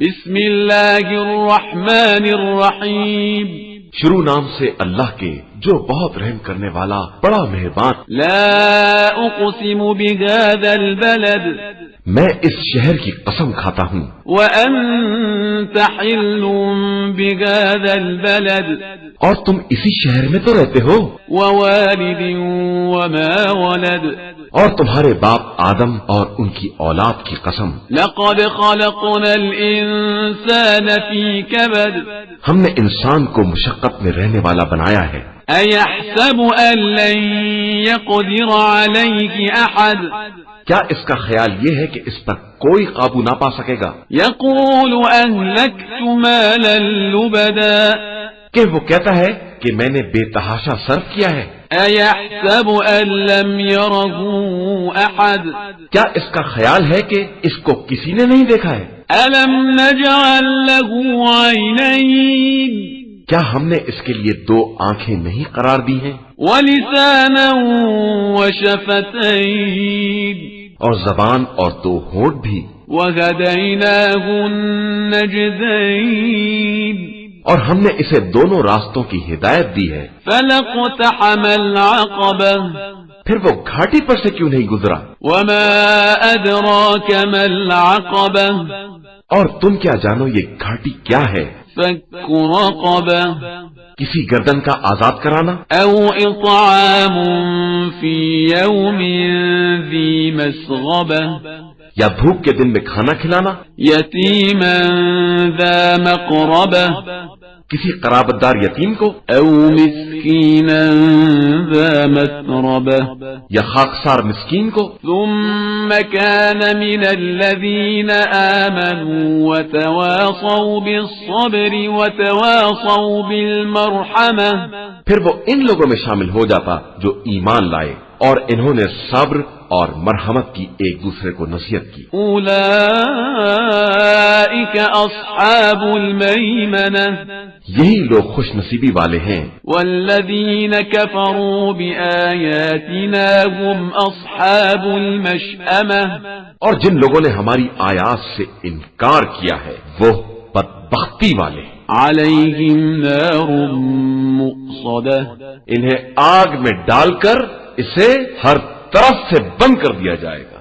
بسم اللہ الرحمن الرحیم شروع نام سے اللہ کے جو بہت رحم کرنے والا بڑا مہربان. لا اقسم بهذا البلد میں اس شہر کی قسم کھاتا ہوں. وانت حل بهذا البلد اور تم اسی شہر میں تو رہتے ہو. ووالد وما ولد اور تمہارے باپ آدم اور ان کی اولاد کی قسم. لقد خلقنا الانسان في كبد ہم نے انسان کو مشقت میں رہنے والا بنایا ہے. ايحسب ان لن يقدر عليه احد کیا اس کا خیال یہ ہے کہ اس پر کوئی قابو نہ پا سکے گا؟ يقول اهلكت مالا لبدا کہ وہ کہتا ہے کہ میں نے بے تحاشا صرف کیا ہے. ايحسب ان لم يره احد کیا اس کا خیال ہے کہ اس کو کسی نے نہیں دیکھا ہے؟ الم نجعل له عينين کیا ہم نے اس کے لیے دو آنکھیں نہیں قرار دی ہیں؟ ولسانا وشفتين اور زبان اور دو ہونٹ بھی. وهديناه النجدين اور ہم نے اسے دونوں راستوں کی ہدایت دی ہے. فلاقتحم العقبة پھر وہ گھاٹی پر سے کیوں نہیں گزرا؟ وما أدراك ما العقبة اور تم کیا جانو یہ گھاٹی کیا ہے؟ فك رقبة کسی گردن کا آزاد کرانا، أو إطعام في يوم ذي مسغبة یا بھوک کے دن میں کھانا کھلانا، يتيما ذا مقربة کسی قرابتدار یتیم کو، أو مسكينا ذا متربة یا خاکسار مسکین کو. ثم كان من الذين آمنوا وتواصوا بالصبر وتواصوا بالمرحمة پھر وہ ان لوگوں میں شامل ہو جاتا جو ایمان لائے اور انہوں نے صبر اور مرحمت کی ایک دوسرے کو نصیحت کی. أولئك أصحاب الميمنة یہی لوگ خوش نصیبی والے ہیں. والذين كفروا بآياتنا هم أصحاب المشأمة اور جن لوگوں نے ہماری آیات سے انکار کیا ہے وہ بدبختی والے. عليهم نار مؤصدة انہیں آگ میں ڈال کر اسے ہر طرف سے بند کر دیا جائے گا.